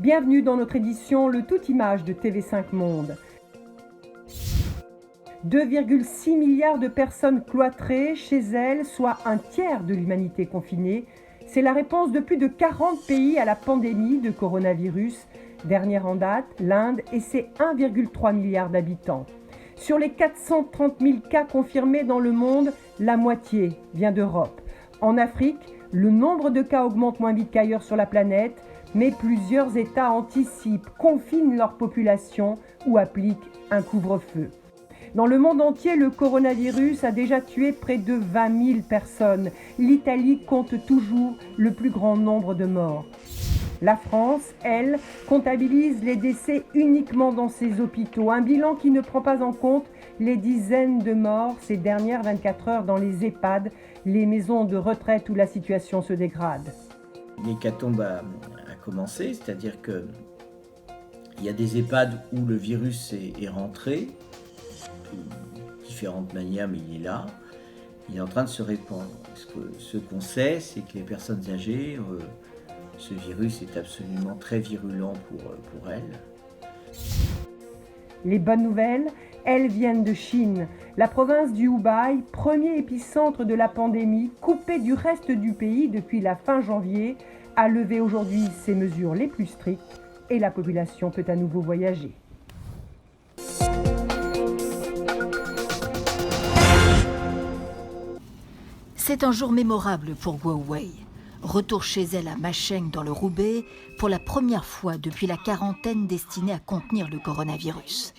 Bienvenue dans notre édition Le Tout Image de TV5 Monde. 2,6 milliards de personnes cloîtrées chez elles, soit un tiers de l'humanité confinée. C'est la réponse de plus de 40 pays à la pandémie de coronavirus. Dernière en date, l'Inde et ses 1,3 milliard d'habitants. Sur les 430 000 cas confirmés dans le monde, la moitié vient d'Europe. En Afrique, le nombre de cas augmente moins vite qu'ailleurs sur la planète, mais plusieurs États anticipent, confinent leur population ou appliquent un couvre-feu. Dans le monde entier, le coronavirus a déjà tué près de 20 000 personnes. L'Italie compte toujours le plus grand nombre de morts. La France, elle, comptabilise les décès uniquement dans ses hôpitaux. Un bilan qui ne prend pas en compte les dizaines de morts ces dernières 24 heures dans les EHPAD, les maisons de retraite où la situation se dégrade. L'hécatombe a commencé, c'est-à-dire qu'il y a des EHPAD où le virus est rentré, de différentes manières, mais il est là, il est en train de se répandre. Ce qu'on sait, c'est que les personnes âgées, ce virus est absolument très virulent pour elles. Les bonnes nouvelles, elles viennent de Chine. La province du Hubei, premier épicentre de la pandémie, coupée du reste du pays depuis la fin janvier, a levé aujourd'hui ses mesures les plus strictes et la population peut à nouveau voyager. C'est un jour mémorable pour Guo Wei. Retour chez elle à Macheng dans le Roubaix pour la première fois depuis la quarantaine destinée à contenir le coronavirus.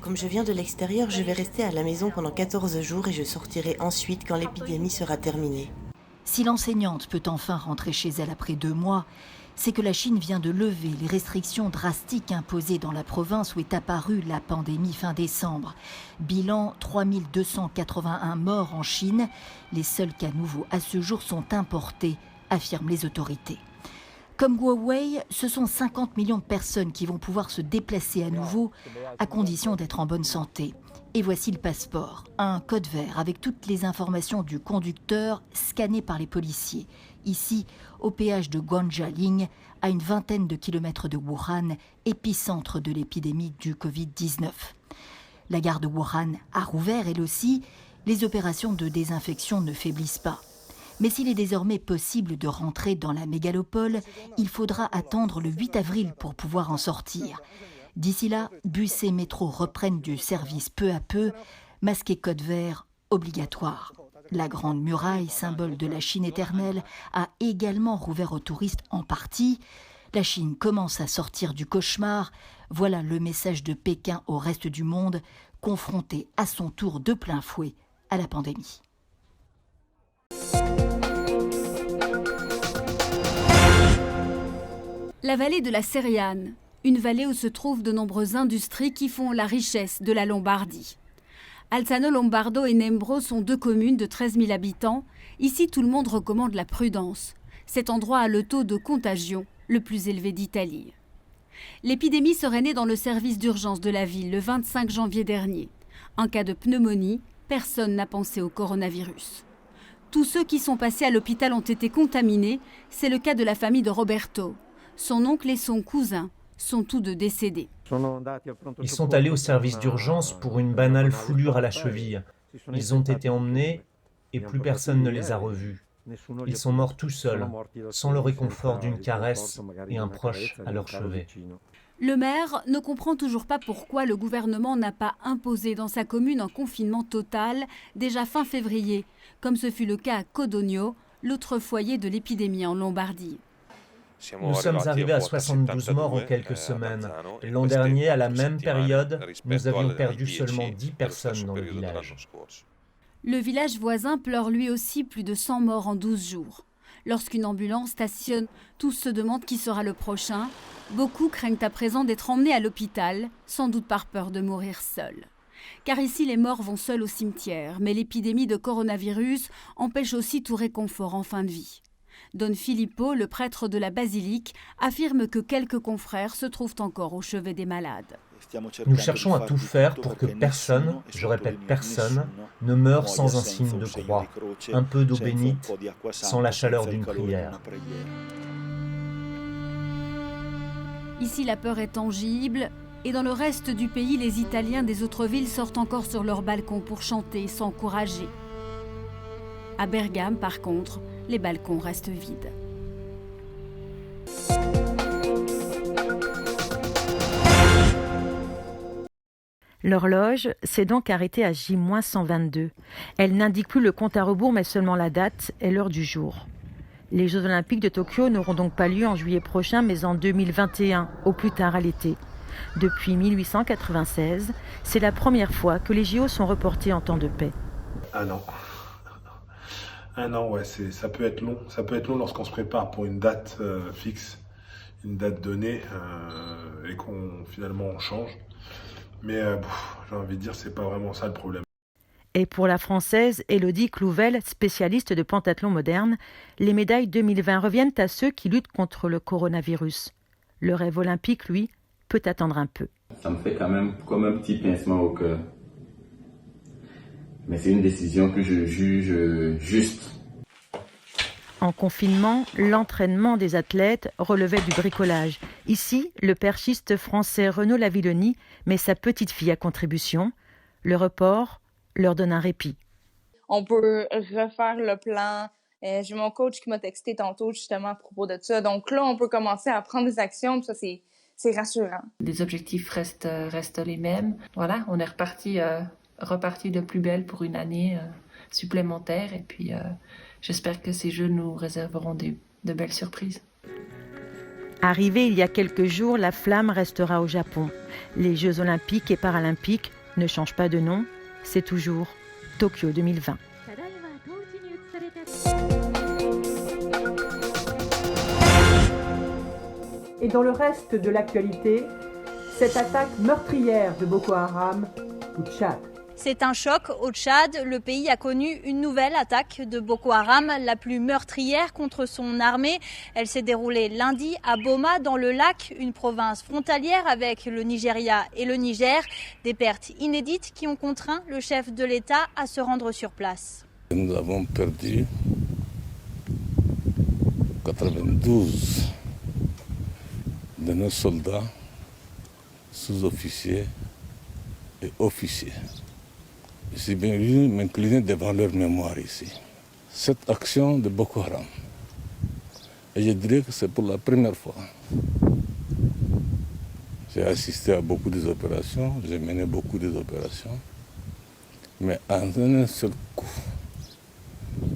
Comme je viens de l'extérieur, je vais rester à la maison pendant 14 jours et je sortirai ensuite quand l'épidémie sera terminée. Si l'enseignante peut enfin rentrer chez elle après 2 mois, c'est que la Chine vient de lever les restrictions drastiques imposées dans la province où est apparue la pandémie fin décembre. Bilan 3 281 morts en Chine. Les seuls cas nouveaux à ce jour sont importés, affirment les autorités. Comme Guo Wei, ce sont 50 millions de personnes qui vont pouvoir se déplacer à nouveau, à condition d'être en bonne santé. Et voici le passeport, un code vert avec toutes les informations du conducteur scannées par les policiers. Ici, au péage de Guanjialing, à une vingtaine de kilomètres de Wuhan, épicentre de l'épidémie du Covid-19. La gare de Wuhan a rouvert, elle aussi. Les opérations de désinfection ne faiblissent pas. Mais s'il est désormais possible de rentrer dans la mégalopole, il faudra attendre le 8 avril pour pouvoir en sortir. D'ici là, bus et métro reprennent du service peu à peu, masque et code vert obligatoire. La Grande Muraille, symbole de la Chine éternelle, a également rouvert aux touristes en partie. La Chine commence à sortir du cauchemar. Voilà le message de Pékin au reste du monde, confronté à son tour de plein fouet à la pandémie. La vallée de la Seriane, une vallée où se trouvent de nombreuses industries qui font la richesse de la Lombardie. Alzano Lombardo et Nembro sont 2 communes de 13 000 habitants. Ici, tout le monde recommande la prudence. Cet endroit a le taux de contagion le plus élevé d'Italie. L'épidémie serait née dans le service d'urgence de la ville le 25 janvier dernier. En cas de pneumonie, personne n'a pensé au coronavirus. Tous ceux qui sont passés à l'hôpital ont été contaminés. C'est le cas de la famille de Roberto. Son oncle et son cousin sont tous 2 décédés. Ils sont allés au service d'urgence pour une banale foulure à la cheville. Ils ont été emmenés et plus personne ne les a revus. Ils sont morts tout seuls, sans le réconfort d'une caresse et un proche à leur chevet. Le maire ne comprend toujours pas pourquoi le gouvernement n'a pas imposé dans sa commune un confinement total déjà fin février, comme ce fut le cas à Codogno, l'autre foyer de l'épidémie en Lombardie. Nous sommes arrivés à 72 morts en quelques semaines. L'an dernier, à la même période, nous avions perdu seulement 10 personnes dans le village. Le village voisin pleure lui aussi plus de 100 morts en 12 jours. Lorsqu'une ambulance stationne, tous se demandent qui sera le prochain. Beaucoup craignent à présent d'être emmenés à l'hôpital, sans doute par peur de mourir seuls. Car ici, les morts vont seuls au cimetière, mais l'épidémie de coronavirus empêche aussi tout réconfort en fin de vie. Don Filippo, le prêtre de la basilique, affirme que quelques confrères se trouvent encore au chevet des malades. Nous cherchons à tout faire pour que personne, je répète personne, ne meure sans un signe de croix, un peu d'eau bénite, sans la chaleur d'une prière. Ici, la peur est tangible. Et dans le reste du pays, les Italiens des autres villes sortent encore sur leurs balcons pour chanter, s'encourager. À Bergame, par contre, les balcons restent vides. L'horloge s'est donc arrêtée à J-122. Elle n'indique plus le compte à rebours, mais seulement la date et l'heure du jour. Les Jeux Olympiques de Tokyo n'auront donc pas lieu en juillet prochain, mais en 2021, au plus tard à l'été. Depuis 1896, c'est la première fois que les JO sont reportés en temps de paix. Un an. Un an, ouais, ça peut être long. Ça peut être long lorsqu'on se prépare pour une date fixe, une date donnée, et finalement on change. Mais j'ai envie de dire, c'est pas vraiment ça le problème. Et pour la Française Élodie Clouvel, spécialiste de pentathlon moderne, les médailles 2020 reviennent à ceux qui luttent contre le coronavirus. Le rêve olympique, lui, peut attendre un peu. Ça me fait quand même comme un petit pincement au cœur. Mais c'est une décision que je juge juste. En confinement, l'entraînement des athlètes relevait du bricolage. Ici, le perchiste français Renaud Lavillenie met sa petite fille à contribution. Le report leur donne un répit. On peut refaire le plan. J'ai mon coach qui m'a texté tantôt justement à propos de ça. Donc là, on peut commencer à prendre des actions. Ça, c'est rassurant. Les objectifs restent les mêmes. Voilà, on est reparti de plus belle pour une année supplémentaire. Et puis, j'espère que ces Jeux nous réserveront de belles surprises. Arrivée il y a quelques jours, la flamme restera au Japon. Les Jeux olympiques et paralympiques ne changent pas de nom. C'est toujours Tokyo 2020. Et dans le reste de l'actualité, cette attaque meurtrière de Boko Haram au Tchad. C'est un choc au Tchad. Le pays a connu une nouvelle attaque de Boko Haram, la plus meurtrière contre son armée. Elle s'est déroulée lundi à Boma, dans le lac, une province frontalière avec le Nigeria et le Niger. Des pertes inédites qui ont contraint le chef de l'État à se rendre sur place. Nous avons perdu 92 de nos soldats, sous-officiers et officiers. Je suis venu m'incliner devant leur mémoire ici. Cette action de Boko Haram, et je dirais que c'est pour la première fois. J'ai assisté à beaucoup des opérations, j'ai mené beaucoup des opérations, mais en un seul coup,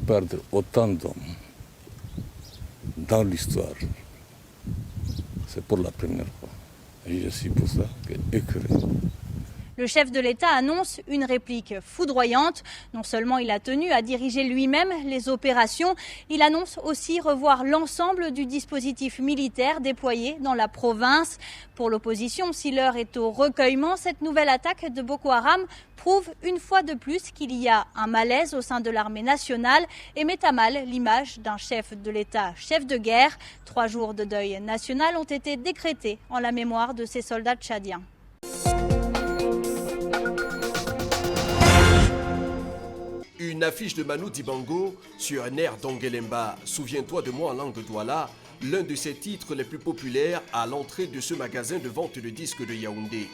perdre autant d'hommes dans l'histoire, c'est pour la première fois. Et je suis pour ça écœuré. Le chef de l'État annonce une réplique foudroyante. Non seulement il a tenu à diriger lui-même les opérations, il annonce aussi revoir l'ensemble du dispositif militaire déployé dans la province. Pour l'opposition, si l'heure est au recueillement, cette nouvelle attaque de Boko Haram prouve une fois de plus qu'il y a un malaise au sein de l'armée nationale et met à mal l'image d'un chef de l'État, chef de guerre. 3 jours de deuil national ont été décrétés en la mémoire de ces soldats tchadiens. Une affiche de Manu Dibango sur un air d'Angelemba, Souviens-toi de moi en langue douala, l'un de ses titres les plus populaires à l'entrée de ce magasin de vente de disques de Yaoundé.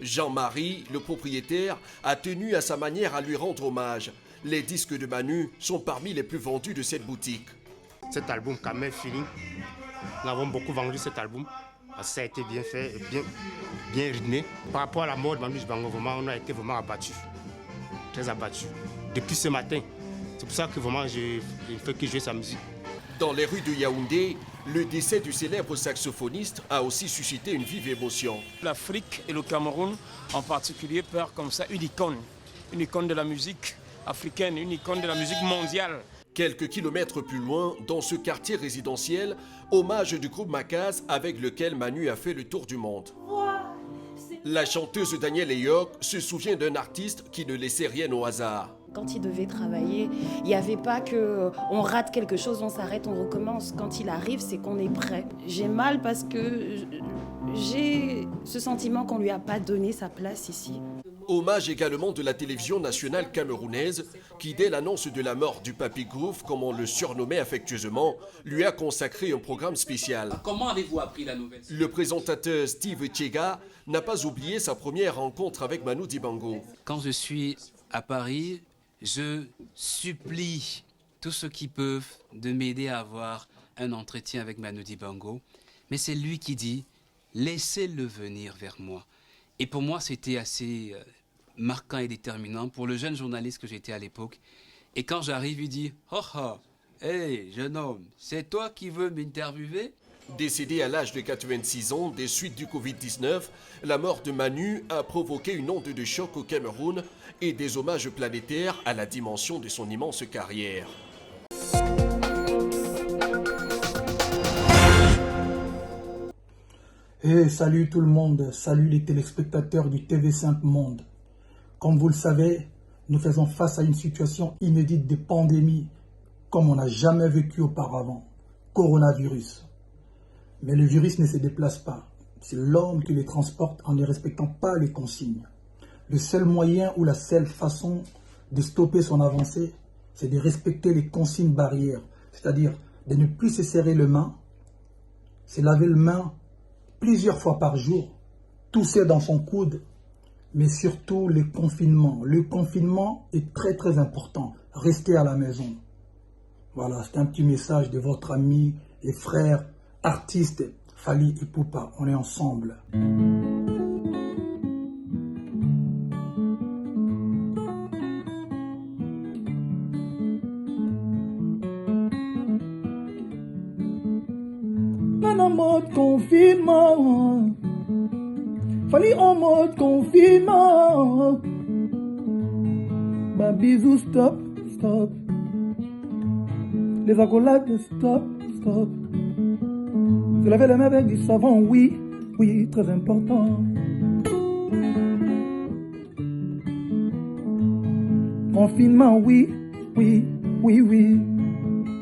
Jean-Marie, le propriétaire, a tenu à sa manière à lui rendre hommage. Les disques de Manu sont parmi les plus vendus de cette boutique. Cet album, Kamel Feeling, nous avons beaucoup vendu cet album. Ça a été bien fait, bien rythmé. Par rapport à la mort de Manu Dibango, on a été vraiment abattus. Très abattu. Depuis ce matin. C'est pour ça que vraiment je ne fais que jouer sa musique. Dans les rues de Yaoundé, le décès du célèbre saxophoniste a aussi suscité une vive émotion. L'Afrique et le Cameroun en particulier perdent comme ça une icône de la musique africaine, une icône de la musique mondiale. Quelques kilomètres plus loin, dans ce quartier résidentiel, hommage du groupe Makaz avec lequel Manu a fait le tour du monde. La chanteuse Danielle Eyok se souvient d'un artiste qui ne laissait rien au hasard. Quand il devait travailler, il n'y avait pas que on rate quelque chose, on s'arrête, on recommence. Quand il arrive, c'est qu'on est prêt. J'ai mal parce que j'ai ce sentiment qu'on ne lui a pas donné sa place ici. Hommage également de la télévision nationale camerounaise qui, dès l'annonce de la mort du Papy Groove, comme on le surnommait affectueusement, lui a consacré un programme spécial. Comment avez-vous appris la nouvelle? Le présentateur Steve Tchega n'a pas oublié sa première rencontre avec Manu Dibango. Quand je suis à Paris, je supplie tous ceux qui peuvent de m'aider à avoir un entretien avec Manu Dibango. Mais c'est lui qui dit « Laissez-le venir vers moi ». Et pour moi, c'était assez marquant et déterminant pour le jeune journaliste que j'étais à l'époque. Et quand j'arrive, il dit « Oh, oh, hey, jeune homme, c'est toi qui veux m'interviewer ?» Décédé à l'âge de 86 ans des suites du Covid-19, la mort de Manu a provoqué une onde de choc au Cameroun et des hommages planétaires à la dimension de son immense carrière. Hey, salut tout le monde, salut les téléspectateurs du TV5 Monde. Comme vous le savez, nous faisons face à une situation inédite de pandémie comme on n'a jamais vécu auparavant, coronavirus. Mais le virus ne se déplace pas, c'est l'homme qui le transporte en ne respectant pas les consignes. Le seul moyen ou la seule façon de stopper son avancée, c'est de respecter les consignes barrières, c'est-à-dire de ne plus se serrer les mains, se laver les mains plusieurs fois par jour, tousser dans son coude, mais surtout le confinement. Le confinement est très très important. Restez à la maison. Voilà, c'est un petit message de votre ami et frère, artiste Fally Ipupa. On est ensemble. En mode confinement, Fally en mode confinement. Bah bisous, stop, stop. Les accolades, stop, stop. Se laver les mains avec du savon, oui, oui, très important. Confinement, oui, oui, oui, oui.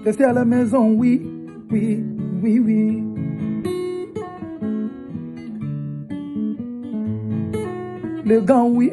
Rester à la maison, oui, oui, oui, oui. Les gants, oui,